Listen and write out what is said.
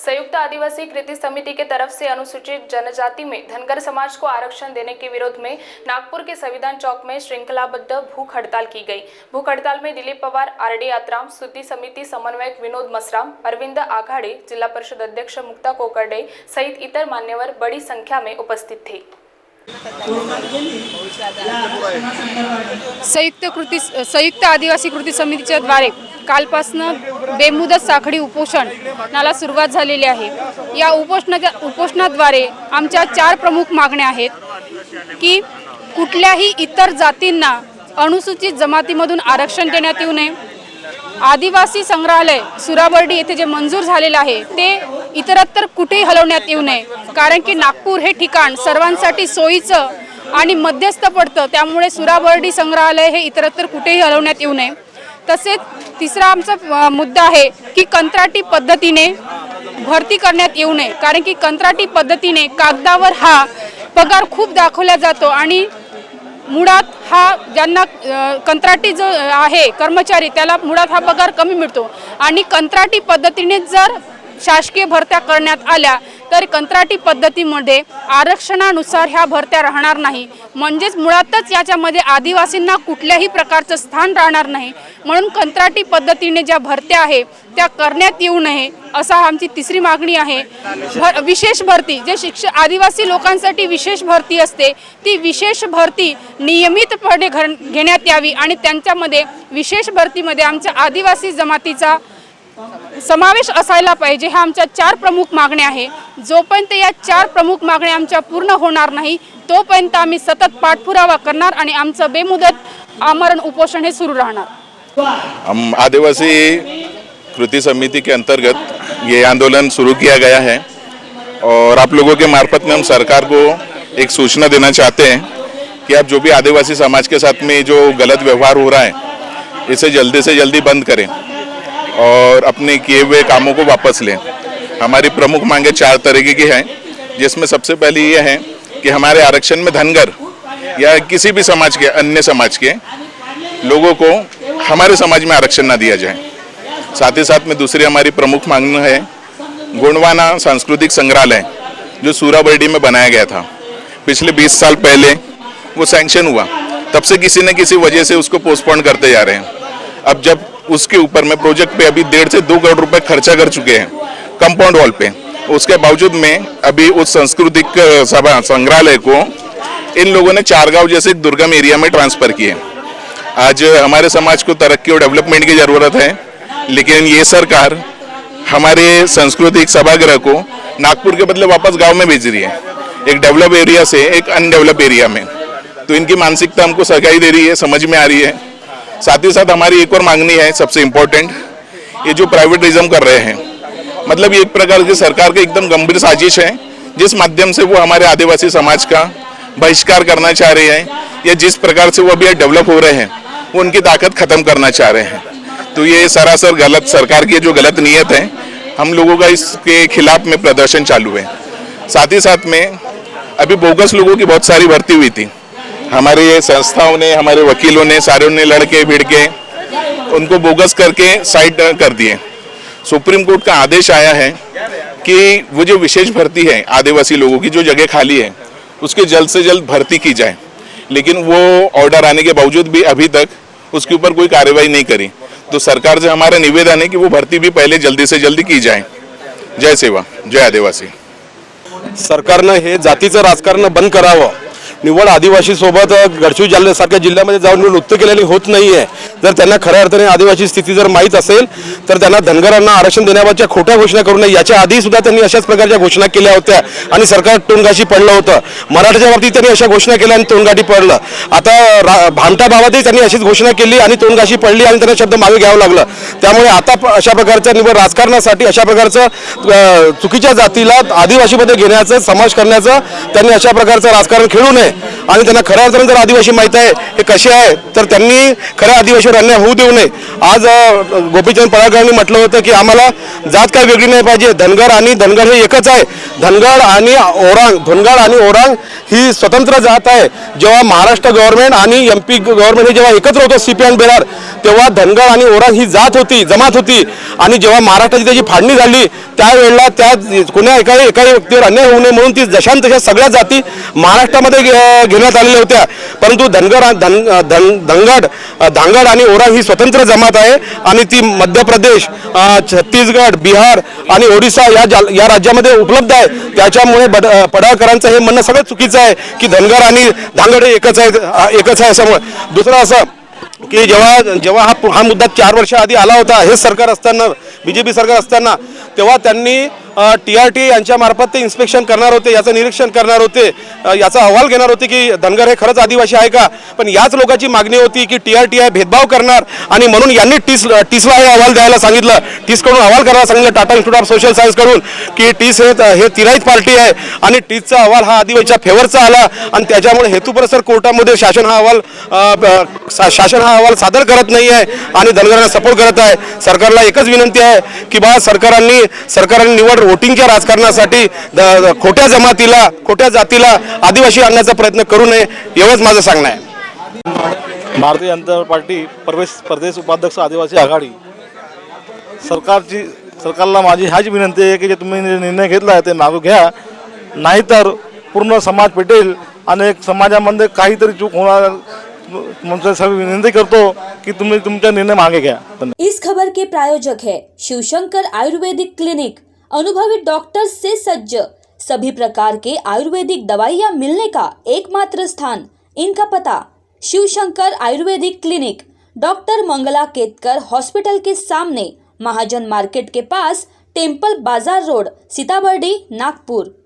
संयुक्त आदिवासी कृति समिति के तरफ से अनुसूचित जनजाति में धनगर समाज को आरक्षण देने के विरोध में नागपुर के संविधान चौक में श्रृंखलाबद्ध भूख हड़ताल की गई। भूख हड़ताल में दिलीप पवार, आरडी आत्राम, स्तुति समिति समन्वयक विनोद मसराम, अरविंद आघाड़े, जिला परिषद अध्यक्ष मुक्ता कोकरडे सहित इतर मान्यवर बड़ी संख्या में उपस्थित थे। संयुक्त आदिवासी कृती समितीच्या द्वारे कालपासून बेमुदत साखळी उपोषणाला सुरुवात झालेली आहे। या उपोषणाद्वारे आमच्या 4 प्रमुख मागण्या आहेत की कुठल्याही इतर जातींना अनुसूचित जमातीमधून आरक्षण देण्यात येऊ नये। आदिवासी संग्रहालय सुराबर्डी येथे जे मंजूर झालेले आहे ते इतरत्र कुठेही हलवण्यात येऊ नये, कारण की नागपूर हे ठिकाण सर्वांसाठी सोयीचं आणि मध्यस्थ पडतं, त्यामुळे सुराबर्डी संग्रहालय हे इतरत्र कुठेही हलवण्यात येऊ नये। तसेच तिसरा आमचा मुद्दा आहे की कंत्राटी पद्धतीने भरती करण्यात येऊ नये, कारण की कंत्राटी पद्धतीने कागदावर हा पगार खूप दाखवला जातो आणि मुळात हा ज्यांना कंत्राटी जो आहे कर्मचारी त्याला मुळात हा पगार कमी मिळतो आणि कंत्राटी पद्धतीने जर शासकीय भरत्या करण्यात आल्या तर कंत्राटी पद्धतीमध्ये आरक्षणानुसार ह्या भरत्या राहणार नाही, म्हणजेच मुळातच याच्यामध्ये आदिवासींना कुठल्याही प्रकारचं स्थान राहणार नाही। म्हणून कंत्राटी पद्धतीने ज्या भरत्या आहे त्या करण्यात येऊ नये असा आमची तिसरी मागणी आहे। विशेष भरती जे आदिवासी लोकांसाठी विशेष भरती असते ती विशेष भरती नियमितपणे घेण्यात यावी आणि त्यांच्यामध्ये विशेष भरतीमध्ये आमच्या आदिवासी जमातीचा समावेश असायला पाहिजे। ह्या आमच्या 4 प्रमुख मागण्या आहे। जोपर्यंत या 4 प्रमुख मागण्या आमच्या पूर्ण होणार नाही तोपर्यंत आम्ही सतत पाठपुरावा करणार आणि आमचं बेमुदत आमरण उपोषण हे सुरू राहणार। हम आदिवासी कृति समिति के अंतर्गत ये आंदोलन शुरू किया गया है और आप लोगों के मार्फत में हम सरकार को एक सूचना देना चाहते हैं कि आप जो भी आदिवासी समाज के साथ में जो गलत व्यवहार हो रहा है इसे जल्दी से जल्दी बंद करें और अपने किए हुए कामों को वापस लें। हमारी प्रमुख मांगे 4 तरीके की हैं, जिसमें सबसे पहली ये है कि हमारे आरक्षण में धनगर या किसी भी समाज के अन्य समाज के लोगों को हमारे समाज में आरक्षण ना दिया जाए। साथ ही साथ में दूसरी हमारी प्रमुख मांग है गोंडवाना सांस्कृतिक संग्रहालय जो सूराबर्डी में बनाया गया था, पिछले 20 साल पहले वो सैंक्शन हुआ, तब से किसी न किसी वजह से उसको पोस्टपोन करते जा रहे हैं। अब जब उसके ऊपर में प्रोजेक्ट पे अभी 1.5 से 2 करोड़ रुपए खर्चा कर चुके हैं कंपाउंड वॉल पे, उसके बावजूद में अभी उस सांस्कृतिक संग्रहालय को इन लोगों ने 4 गांव जैसे दुर्गम एरिया में ट्रांसफर किए। आज हमारे समाज को तरक्की और डेवलपमेंट की जरूरत है, लेकिन ये सरकार हमारे सांस्कृतिक सभागृह को नागपुर के बदले वापस गांव में भेज रही है, एक डेवलप एरिया से एक अनडेवलप एरिया में। तो इनकी मानसिकता हमको सगाई दे रही है, समझ में आ रही है। साथ ही साथ हमारी एक और मांगनी है सबसे इम्पोर्टेंट, ये जो प्राइवेटिज्म कर रहे हैं, मतलब ये एक प्रकार की सरकार की एकदम गंभीर साजिश है, जिस माध्यम से वो हमारे आदिवासी समाज का बहिष्कार करना चाह रहे हैं या जिस प्रकार से वो अभी डेवलप हो रहे हैं वो उनकी ताकत खत्म करना चाह रहे हैं। तो ये सरासर गलत सरकार की जो गलत नीयत है, हम लोगों का इसके खिलाफ में प्रदर्शन चालू है। साथ ही साथ में अभी बोगस लोगों की बहुत सारी भर्ती हुई थी, हमारे संस्थाओं ने, हमारे वकीलों ने, सारों ने लड़के भिड़ के उनको बोगस करके साइड कर दिए। सुप्रीम कोर्ट का आदेश आया है कि वो जो विशेष भर्ती है आदिवासी लोगों की, जो जगह खाली है उसके जल्द से जल्द भर्ती की जाए, लेकिन वो ऑर्डर आने के बावजूद भी अभी तक उसके ऊपर कोई कार्रवाई नहीं करी। तो सरकार से हमारा निवेदन है कि वो भर्ती भी पहले जल्दी से जल्दी की जाए। जय सेवा, जय आदिवासी। सरकारनं हे जातीचं राजकारण बंद करावं। निवड आदिवासी सोबत गडचिरोली जिल्ह्यासारख्या जिल्ह्यामध्ये जाऊन नृत्य केल्याने होत नाहीये। जर त्यांना खऱ्या अर्थाने आदिवासी स्थिती जर माहीत असेल तर त्यांना धनगरांना आरक्षण देण्याबाबतच्या खोट्या घोषणा करू नये। याच्या आधी सुद्धा त्यांनी अशाच प्रकारच्या घोषणा केल्या होत्या आणि सरकार तोंडगाशी पडलं होतं। मराठ्याच्या बाबतीत त्यांनी अशा घोषणा केल्या आणि तोंडगाठी पडलं। आता भामटा बाबतही त्यांनी अशीच घोषणा केली आणि तोंडगाशी पडली आणि त्यांना शब्द मागे घ्यावं लागलं। त्यामुळे आता अशा प्रकारच्या निवड राजकारणासाठी अशा प्रकारचं चुकीच्या जातीला आदिवासीमध्ये घेण्याचं समाज करण्याचं त्यांनी अशा प्रकारचं राजकारण खेळू नये आणि त्यांना खऱ्या अर्थानं जर आदिवासी माहीत आहे हे कसे आहे तर त्यांनी खऱ्या आदिवासीवर अन्याय होऊ देऊ नये. आज गोपीचंद पडळकरांनी म्हटलं होतं की आम्हाला जात काही वेगळी नाही पाहिजे, धनगर आणि धनगर हे एकच आहे. धनगर आणि ओरांग ही स्वतंत्र जात आहे. जेव्हा महाराष्ट्र गव्हर्नमेंट आणि MP गव्हर्नमेंट हे जेव्हा एकत्र होतं CP आणि बेरार, तेव्हा धनगर आणि ओरांग ही जात होती, जमात होती. आणि जेव्हा महाराष्ट्राची त्याची फाळणी झाली त्यावेळेला त्या कोणा एकाही व्यक्तीवर अन्याय होऊ नये म्हणून ती जशान तशा सगळ्या जाती महाराष्ट्रामध्ये घेण्यात आलेल्या होत्या. परंतु धांगड आणि ओरांग ही स्वतंत्र जमात आहे आणि ती मध्य प्रदेश, छत्तीसगड, बिहार आणि ओडिसा या राज्यामध्ये उपलब्ध आहे. त्याच्यामुळे पडळकरांचं हे म्हणणं सगळं चुकीचं आहे की धनगर आणि धांगड हे एकच आहे असं. दुसरं असं की जेव्हा हा मुद्दा 4 वर्ष आधी आला होता, हे सरकार असताना, BJP सरकार असताना, तेव्हा त्यांनी TRT यांच्या मार्फत ते इन्स्पेक्शन करणार होते, याचं निरीक्षण करणार होते, याचा अहवाल घेणार होते की धनगर हे खरंच आदिवासी आहे का. पण याच लोकांची मागणी होती की TRT भेदभाव करणार आणि म्हणून यांनी टीसला हे अहवाल द्यायला सांगितलं, टीसकडून अहवाल करायला सांगितलं, Tata institute of social science कडून की टीस हे तिराईत पार्टी आहे आणि टीसचा अहवाल हा आदिवासीच्या फेवरचा आला आणि त्याच्यामुळे हेतुपुरस्सर कोर्टामध्ये शासन हा अहवाल सादर करत नाही आहे आणि धनगरांना सपोर्ट करत आहे. सरकारला एकच विनंती आहे की सरकारने निवड वोटिंगच्या राजकारणासाठी खोट्या जमातीला, खोट्या जातीला आदिवासी आणण्याचा प्रयत्न करू नये, एवढंच माझं सांगणं आहे. भारतीय जनता पार्टी प्रदेश उपाध्यक्ष आदिवासी आघाडी सरकारला माझी हाच विनंती आहे की जे तुम्ही निर्णय घेतला आहे ते मागू घ्या, नाहीतर पूर्ण समाज पेटेल आणि समाजामध्ये काहीतरी चूक होणार. म्हणजे सर्व विनंती करतो कि तुम्ही तुमचा निर्णय मागे घ्या. इस खबर के प्रायोजक है शिवशंकर आयुर्वेदिक क्लिनिक, अनुभवी डॉक्टर से सज्ज, सभी प्रकार के आयुर्वेदिक दवाइयाँ मिलने का एकमात्र स्थान. इनका पता Shivshankar ayurvedic clinic, doctor Mangala Ketkar hospital के सामने, महाजन मार्केट के पास, टेम्पल बाजार रोड, सीताबर्डी, नागपुर.